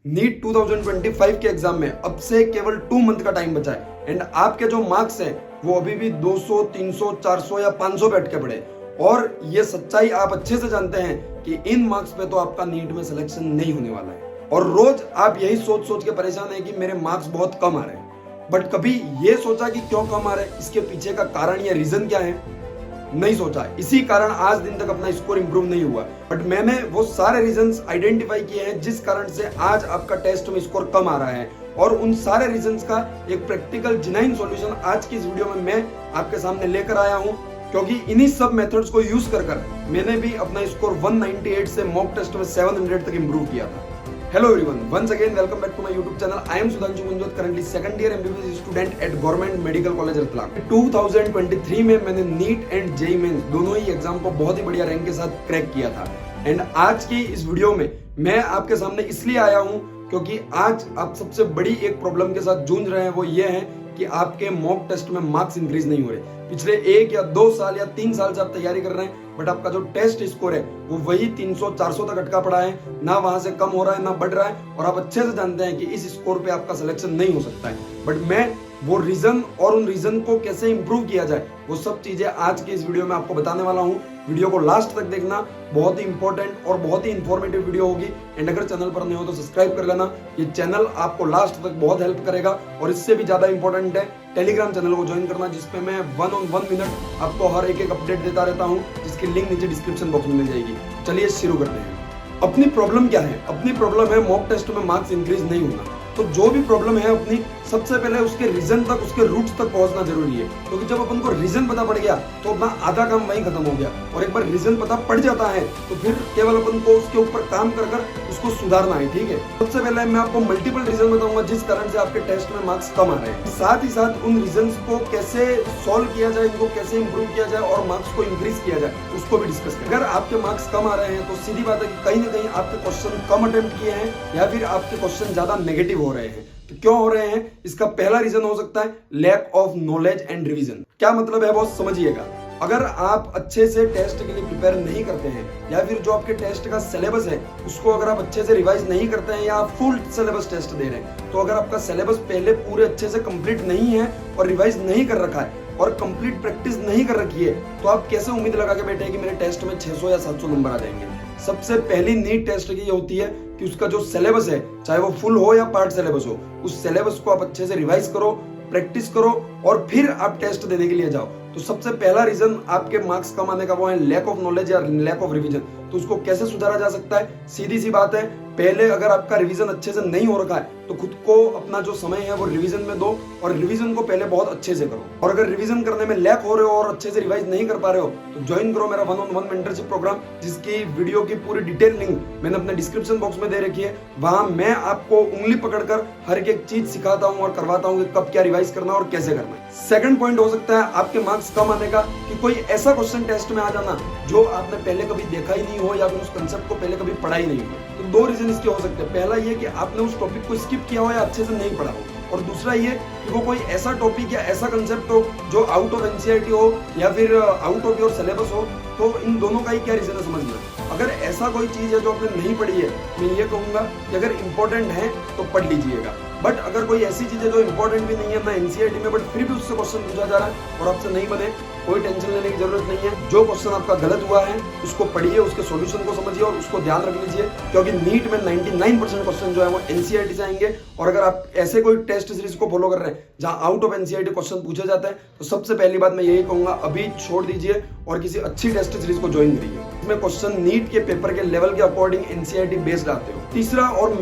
NEET 2025 के exam में अब से केवल 2 मंथ का टाइम बचा है एंड आपके जो मार्क्स हैं वो अभी भी 200, 300, 400 या 500 पे अटके पड़े। और ये सच्चाई आप अच्छे से जानते हैं कि इन मार्क्स पे तो आपका नीट में सिलेक्शन नहीं होने वाला है। और रोज आप यही सोच सोच के परेशान हैं कि मेरे मार्क्स बहुत कम आ रहे हैं, बट कभी ये सोचा कि क्यों कम आ रहे हैं, इसके पीछे का कारण या रीजन क्या है? नहीं सोचा। इसी कारण आज दिन तक अपना स्कोर इंप्रूव नहीं हुआ। बट मैंने वो सारे रीजंस आइडेंटिफाई किए हैं जिस कारण से आज आपका टेस्ट में स्कोर कम आ रहा है, और उन सारे रीजंस का एक प्रैक्टिकल जेन्युइन सॉल्यूशन आज की इस वीडियो में मैं आपके सामने लेकर आया हूं। क्योंकि इन्हीं सब मेथड्स को यूज कर मैंने भी अपना स्कोर 198 से मॉक टेस्ट में 700 तक इंप्रूव किया था। Hello everyone, once again welcome back to my YouTube channel. I am Sudhanshu Manjot, currently second year MBBS student at Government Medical College Ratlam. 2023 में मैंने नीट एंड जेईई मेंस दोनों ही exam को बहुत ही बढ़िया रैंक के साथ क्रैक किया था। एंड आज की इस वीडियो में मैं आपके सामने इसलिए आया हूँ क्योंकि आज आप सबसे बड़ी एक प्रॉब्लम के साथ जूझ रहे हैं, वो ये है कि आपके मॉक टेस्ट में मार्क्स इंक्रीज नहीं हो रहे। पिछले 1 या 2 साल या 3 साल से आप तैयारी कर रहे हैं, बट आपका जो टेस्ट स्कोर है वो वही 300-400 तक अटका पड़ा है, ना वहां से कम हो रहा है ना बढ़ रहा है। और आप अच्छे से जानते हैं कि इस स्कोर पे आपका सिलेक्शन नहीं हो सकता है। बट मैं वो रीजन और उन रीजन को कैसे इंप्रूव किया जाए वो सब चीजें आज की इस वीडियो में आपको बताने वाला हूँ। वीडियो को लास्ट तक देखना, बहुत ही इंपॉर्टेंट और बहुत ही इंफॉर्मेटिव वीडियो होगी। एंड अगर चैनल पर नहीं हो तो सब्सक्राइब कर लेना, ये चैनल आपको लास्ट तक बहुत हेल्प करेगा। और इससे भी ज्यादा इंपॉर्टेंट है टेलीग्राम चैनल को ज्वाइन करना, जिसपे मैं 1-on-1 मिनट आपको हर एक अपडेट देता रहता हूँ, जिसकी लिंक नीचे डिस्क्रिप्शन बॉक्स में मिल जाएगी। चलिए शुरू करते हैं। अपनी प्रॉब्लम क्या है? अपनी प्रॉब्लम है मॉक टेस्ट में मार्क्स इंक्रीज नहीं होना। तो जो भी प्रॉब्लम है अपनी, सबसे पहले उसके रीजन तक, उसके रूट्स तक पहुंचना जरूरी है। क्योंकि जब अपन को रीजन पता पड़ गया तो अपना आधा काम वहीं खत्म हो गया। और एक बार रीजन पता पड़ जाता है तो फिर केवल अपन को उसके ऊपर काम कर उसको सुधारना है। ठीक है, सबसे पहले मैं आपको मल्टीपल रीजन बताऊंगा जिस कारण से आपके टेस्ट में मार्क्स कम आ रहे हैं। साथ ही साथ उन रीजन को कैसे सॉल्व किया जाए, इनको कैसे इंप्रूव किया जाए और मार्क्स को इंक्रीज किया जाए, उसको भी डिस्कस करें। अगर आपके मार्क्स कम आ रहे हैं तो सीधी बात है कि कहीं ना कहीं आपके क्वेश्चन कम अटेम्प्ट किए हैं या फिर आपके क्वेश्चन ज्यादा नेगेटिव हो रहे हैं। तो क्यों हो रहे हैं? इसका पहला रीजन हो सकता है lack of knowledge and revision. क्या मतलब है वो समझिएगा। अगर आप अच्छे से टेस्ट के लिए प्रिपेयर नहीं करते हैं या फिर जो आपके टेस्ट का सिलेबस है उसको अगर आप अच्छे से रिवाइज नहीं करते हैं या आप फुल सिलेबस टेस्ट दे रहे हैं, तो अगर आपका सिलेबस पहले पूरे अच्छे से कंप्लीट नहीं है और रिवाइज नहीं कर रखा है और कंप्लीट प्रैक्टिस नहीं कर रखी है, तो आप कैसे उम्मीद लगा के बैठे हैं कि मेरे टेस्ट में 600 या 700 नंबर आ जाएंगे। सबसे पहली नीट टेस्ट की ये होती है कि उसका जो सिलेबस है, चाहे वो फुल हो या पार्ट सिलेबस हो, उस सिलेबस को आप अच्छे से रिवाइज करो, प्रैक्टिस करो और फिर आप टेस्ट देने के लिए जाओ। तो सबसे पहला रीजन आपके मार्क्स कम आने का वो है लैक ऑफ नॉलेज या लैक ऑफ रिवीजन। तो उसको कैसे सुधारा जा सकता है? सीधी सी बात है, पहले अगर आपका रिवीजन अच्छे से नहीं हो रखा है तो खुद को अपना जो समय है वो रिवीजन में दो और रिवीजन को पहले बहुत अच्छे से करो। और अगर रिवीजन करने में लैक हो रहे हो और अच्छे से रिवाइज नहीं कर पा रहे हो तो ज्वाइन करो मेरा 1-on-1 मेंटरशिप प्रोग्राम, जिसकी वीडियो की पूरी डिटेल लिंक मैंने अपने डिस्क्रिप्शन बॉक्स में दे रखी है। वहां मैं आपको उंगली पकड़कर हर एक चीज सिखाता हूं और करवाता हूं कि कब क्या रिवाइज करना और कैसे करना है। सेकंड पॉइंट हो सकता है आपके मार्क्स कम आने का कि कोई ऐसा क्वेश्चन टेस्ट में आ जाना जो आपने पहले कभी देखा ही नहीं हो या फिर उस कंसेप्ट को पहले कभी पढ़ा ही नहीं हो। तो 2 रीजन इसके हो सकते हैं। पहला ये कि आपने उस टॉपिक को स्किप किया हो या अच्छे से नहीं पढ़ा हो, और दूसरा ये कि वो कोई ऐसा टॉपिक या ऐसा कंसेप्ट हो जो आउट ऑफ एनसीईआरटी हो या फिर आउट ऑफ योर सिलेबस हो। तो इन दोनों का ही क्या रीजन है समझना। अगर ऐसा कोई चीज है जो आपने नहीं पढ़ी है, मैं ये कहूंगा कि अगर इंपॉर्टेंट है तो पढ़ लीजिएगा। बट अगर कोई ऐसी चीज है जो इंपॉर्टेंट भी नहीं है ना एनसीईआरटी में, बट फिर भी उससे क्वेश्चन पूछा जा रहा है और आपसे नहीं बने, कोई टेंशन लेने की जरूरत नहीं है। जो क्वेश्चन आपका गलत हुआ है उसको पढ़िए, उसके सॉल्यूशन को समझिए और उसको ध्यान रख लीजिए। क्योंकि नीट में 99% क्वेश्चन जो है वो एनसीईआरटी से आएंगे। और अगर आप ऐसे कोई टेस्ट सीरीज को फॉलो कर रहे हैं जहां आउट ऑफ एनसीईआरटी क्वेश्चन पूछे जाते हैं, तो सबसे पहली बात मैं यही कहूंगा, अभी छोड़ दीजिए और किसी अच्छी टेस्ट सीरीज को ज्वाइन करिए। इसमें क्वेश्चन नीट के पेपर के लेवल के अकॉर्डिंग एनसीईआरटी बेस्ड आते हो। तीसरा और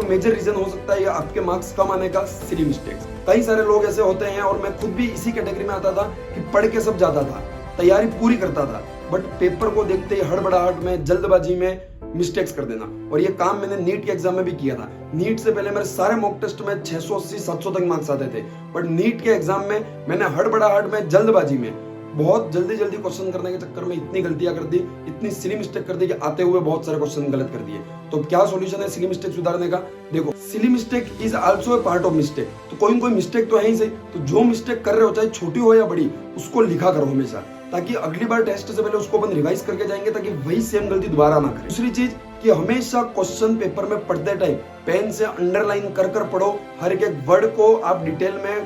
मेजर रीजन हो सकता है आपके मार्क्स कम आने का सिली मिस्टेक्स। कई सारे लोग ऐसे होते हैं और मैं खुद भी इसी कैटेगरी में आता था कि पढ़ के सब जाता था, तैयारी पूरी करता था, बट पेपर को देखते ही हड़बड़ाहट में, जल्दबाजी में मिस्टेक्स कर देना। और ये काम मैंने नीट के एग्जाम में भी किया था। नीट से पहले मेरे सारे मॉक टेस्ट में 680-700 तक मार्क्स आते थे, बट नीट के एग्जाम में मैंने हड़बड़ाहट में, जल्दबाजी में, बहुत जल्दी क्वेश्चन करने के चक्कर में इतनी गलतियां कर दी, इतनी सिली मिस्टेक कर दी कि आते हुए बहुत सारे क्वेश्चन गलत कर दिए। तो क्या सॉल्यूशन है सिली मिस्टेक सुधारने का? देखो, silly mistake is also a part of mistake. तो कोई मिस्टेक तो है ही सही, तो जो मिस्टेक कर रहे हो चाहे छोटी हो या बड़ी, उसको लिखा करो हमेशा, ताकि अगली बार टेस्ट से पहले उसको अपन रिवाइज करके जाएंगे ताकि वही सेम गलती दोबारा ना करें। दूसरी चीज कि हमेशा क्वेश्चन पेपर में पढ़ते टाइम पेन से अंडरलाइन कर कर पढ़ो, हर एक वर्ड को आप डिटेल में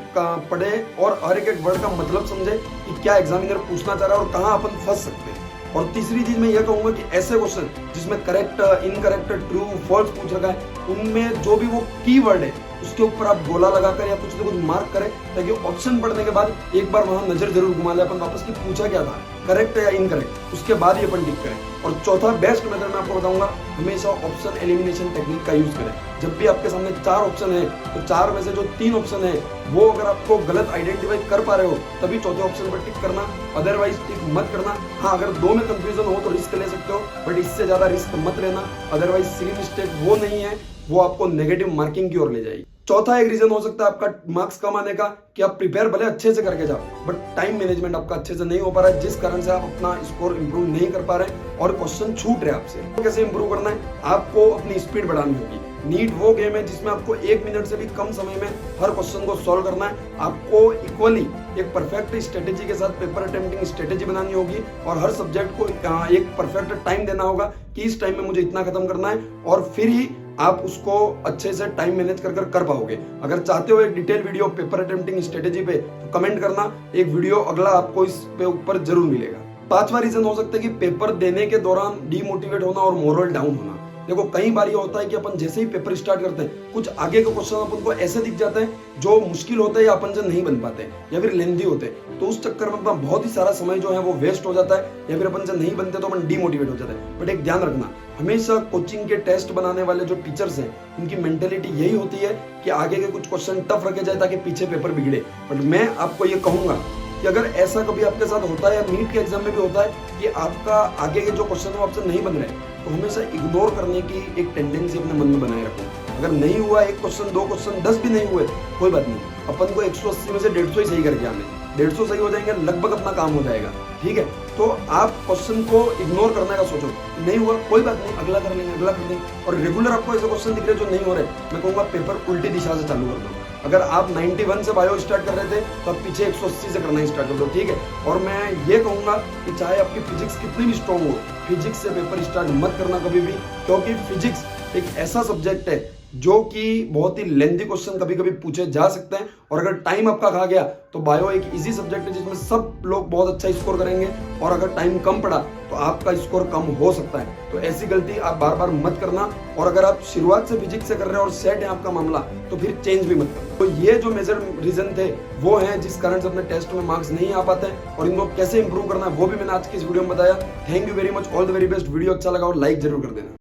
पढ़े और हर एक वर्ड का मतलब समझे कि क्या एग्जामिनर पूछना चाह रहा है और कहाँ अपन फंस सकते हैं। और तीसरी चीज मैं ये कहूंगा कि ऐसे क्वेश्चन जिसमें करेक्ट, इनकरेक्ट, ट्रू, फॉल्स पूछ रखा है, उनमें जो भी वो कीवर्ड है उसके ऊपर आप गोला लगाकर या कुछ ना कुछ मार्क करें, ताकि ऑप्शन पढ़ने के बाद एक बार वहां नजर जरूर घुमा ले अपन वापस कि पूछा क्या था, करेक्ट है या इनकरेक्ट, उसके बाद ही अपन टिक करें। और चौथा बेस्ट मेथड मैं आपको बताऊंगा, हमेशा ऑप्शन एलिमिनेशन टेक्निक का यूज करें। जब भी आपके सामने 4 ऑप्शन है तो 4 में से जो 3 ऑप्शन है वो अगर आपको गलत आइडेंटिफाई कर पा रहे हो तभी चौथे ऑप्शन पर टिक करना, अदरवाइज टिक मत करना। हाँ, अगर 2 में कंफ्यूजन हो तो रिस्क ले सकते हो, बट इससे ज्यादा रिस्क मत लेना, अदरवाइज सिली मिस्टेक वो नहीं है, वो आपको नेगेटिव मार्किंग की ओर ले जाएगी। चौथा एक रीजन हो सकता है आपका मार्क्स कम आने का कि आप प्रिपेयर भले अच्छे से करके जाओ बट टाइम मैनेजमेंट आपका अच्छे से नहीं हो पा रहा है, जिस कारण से आप अपना स्कोर इंप्रूव नहीं कर पा रहे और क्वेश्चन छूट रहे आपसे। तो कैसे इंप्रूव करना है, आपको अपनी स्पीड बढ़ानी होगी। नीट वो गेम है जिसमें आपको 1 मिनट से भी कम समय में हर क्वेश्चन को सॉल्व करना है। आपको इक्वली एक परफेक्ट स्ट्रेटेजी के साथ पेपर अटेम्प्टिंग स्ट्रेटेजी बनानी होगी और हर सब्जेक्ट को एक परफेक्ट टाइम देना होगा कि इस टाइम में मुझे इतना खत्म करना है, और फिर ही आप उसको अच्छे से टाइम मैनेज कर पाओगे। अगर चाहते हो एक detail video paper attempting strategy पे तो कमेंट करना, एक वीडियो अगला आपको इस पे ऊपर जरूर मिलेगा। 5वां रीजन हो सकता है कि पेपर देने के दौरान डीमोटिवेट होना और मोरल डाउन होना। देखो कई बार ये होता है कि अपन जैसे ही पेपर स्टार्ट करते हैं कुछ आगे के क्वेश्चन अपन को ऐसे दिख जाते हैं जो मुश्किल होते हैं या अपन से नहीं बन पाते या फिर लेंथी होते हैं, तो उस चक्कर में अपना बहुत ही सारा समय जो है वो वेस्ट हो जाता है या फिर अपन से नहीं बनते तो अपन डीमोटिवेट हो जाते हैं। बट एक ध्यान रखना, हमेशा कोचिंग के टेस्ट बनाने वाले जो टीचर्स हैं उनकी मेंटेलिटी यही होती है कि आगे के कुछ क्वेश्चन टफ रखे जाए ताकि पीछे पेपर बिगड़े। बट मैं आपको ये कहूंगा कि अगर ऐसा कभी आपके साथ होता है या नीट के एग्जाम में भी होता है कि आपका आगे के जो क्वेश्चन है वो आपसे नहीं बन रहे, तो हमेशा इग्नोर करने की एक टेंडेंसी अपने मन में बनाए रखो। अगर नहीं हुआ 1 क्वेश्चन 2 क्वेश्चन 10 भी नहीं हुए कोई बात नहीं, अपन को 180 में से 150 ही सही करके आने, 150 सही हो जाएंगे लगभग अपना काम हो जाएगा। ठीक है, तो आप क्वेश्चन को इग्नोर करने का सोचो, नहीं हुआ कोई बात नहीं, अगला कर लेंगे, अगला कर लेंगे। और रेगुलर आपको ऐसे क्वेश्चन दिख रहे जो नहीं हो रहे, मैं कहूँगा पेपर उल्टी दिशा से चालू कर दो। अगर आप 91 से बायो स्टार्ट कर रहे थे तो आप पीछे 180 से करना ही स्टार्ट कर दो। ठीक है, और मैं ये कहूंगा कि चाहे आपकी फिजिक्स कितनी भी स्ट्रॉन्ग हो, फिजिक्स से पेपर स्टार्ट मत करना कभी भी, क्योंकि फिजिक्स एक ऐसा सब्जेक्ट है जो कि बहुत ही लेंथी क्वेश्चन कभी कभी पूछे जा सकते हैं। और अगर टाइम आपका खा गया तो बायो एक इजी सब्जेक्ट है जिसमें सब लोग बहुत अच्छा स्कोर करेंगे, और अगर टाइम कम पड़ा तो आपका स्कोर कम हो सकता है। तो ऐसी गलती आप बार बार मत करना, और अगर आप शुरुआत से फिजिक्स से कर रहे हो और सेट है आपका मामला तो फिर चेंज भी मत करना। तो ये जो मेजर रीजन थे वो हैं जिस कारण से अपने टेस्ट में मार्क्स नहीं आ पाते, और इनको कैसे इंप्रूव करना है वो भी मैंने आज की इस वीडियो में बताया। Thank you very much, all the very best. Video अच्छा लगा और लाइक जरूर कर देना।